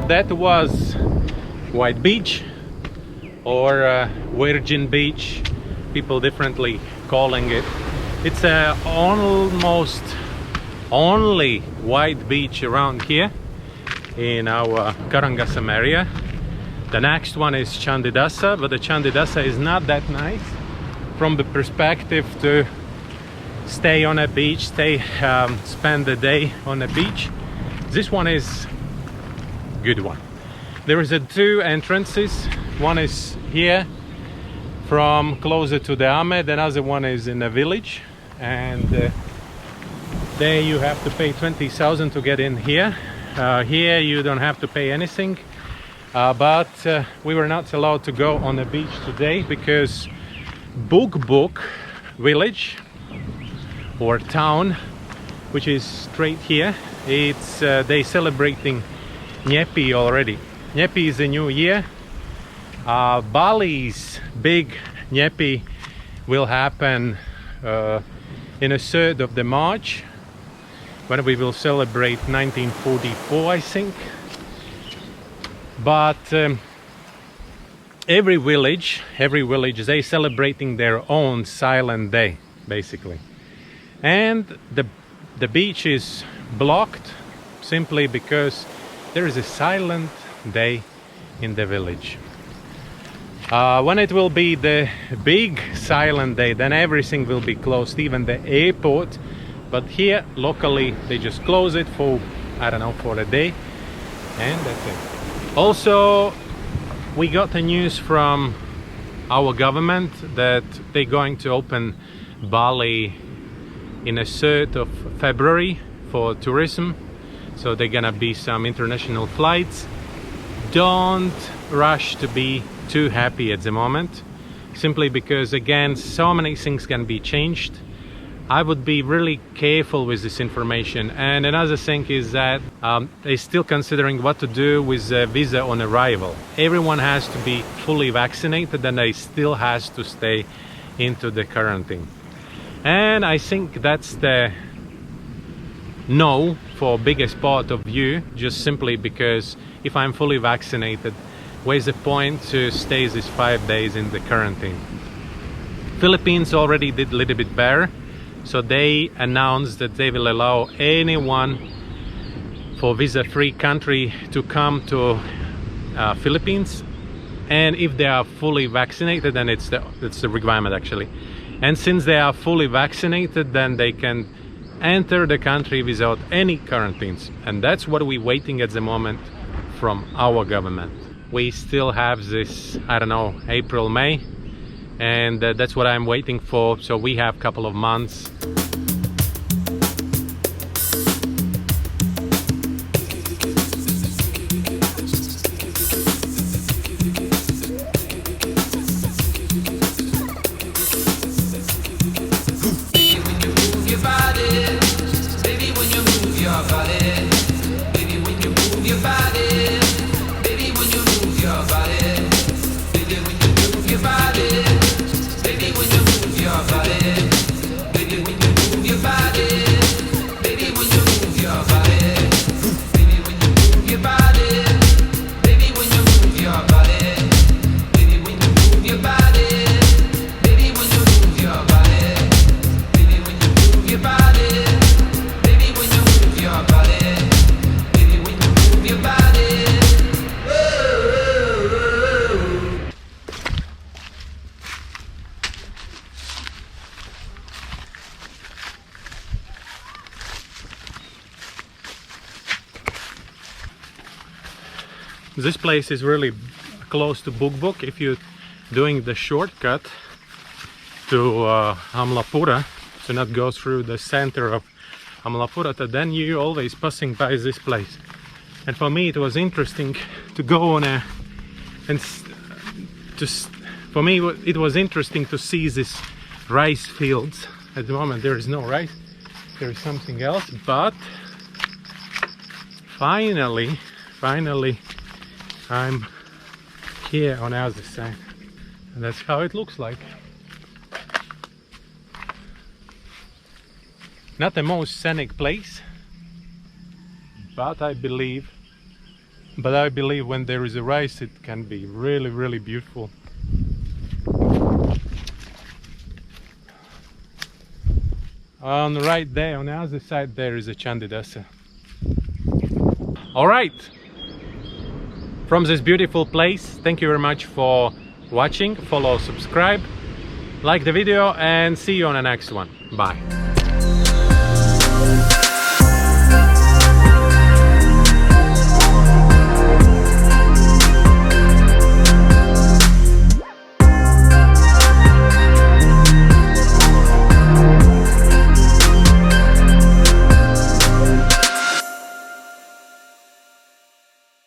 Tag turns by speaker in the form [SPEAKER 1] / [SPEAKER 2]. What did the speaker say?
[SPEAKER 1] that was White Beach or Virgin Beach, people differently calling it. It's almost only white beach around here in our Karangasem area. The next one is Candidasa, but the Candidasa is not that nice from the perspective to stay on a beach, spend the day on a beach. This one is good one. There is two entrances. One is here from closer to the Ame, the other one is in a village, and there you have to pay 20,000 to get in here. Here you don't have to pay anything, but we were not allowed to go on the beach today because Book village or town, which is straight here, it's they celebrating Nyepi already. Nyepi is a new year. Bali's big Nyepi will happen in a 3rd of the March, when we will celebrate 1944, I think. But every village they celebrating their own silent day, basically. And the beach is blocked simply because there is a silent day in the village. When it will be the big silent day, then everything will be closed, even the airport. But here locally they just close it for, I don't know, for a day, and that's it. Also, we got the news from our government that they're going to open Bali in a 3rd of February for tourism. So they're gonna be some international flights. Don't rush to be too happy at the moment, simply because again so many things can be changed. I would be really careful with this information. And another thing is that they're still considering what to do with the visa on arrival. Everyone has to be fully vaccinated and they still has to stay into the quarantine. And I think that's the no for biggest part of you, just simply because if I'm fully vaccinated, where's the point to stay these 5 days in the quarantine? Philippines already did a little bit better. So they announced that they will allow anyone for visa-free country to come to Philippines, and if they are fully vaccinated, then it's the requirement actually. And since they are fully vaccinated, then they can enter the country without any quarantines, and that's what we're waiting at the moment from our government. We still have this, I don't know, April, May, and that's what I'm waiting for. So we have a couple of months. This place is really close to Book. If you're doing the shortcut to Amlapura, to not go through the center of Amlapura, then you always passing by this place. And for me it was interesting to go on a, and for me it was interesting to see this rice fields. At the moment there is no rice, there is something else, but finally I'm here on the other side, and that's how it looks like. Not the most scenic place, but I believe but I believe when there is a rise it can be really, really beautiful. On the right there, on the other side, there is a Candidasa. All right, from this beautiful place, thank you very much for watching. Follow, subscribe, like the video, and see you on the next one. Bye.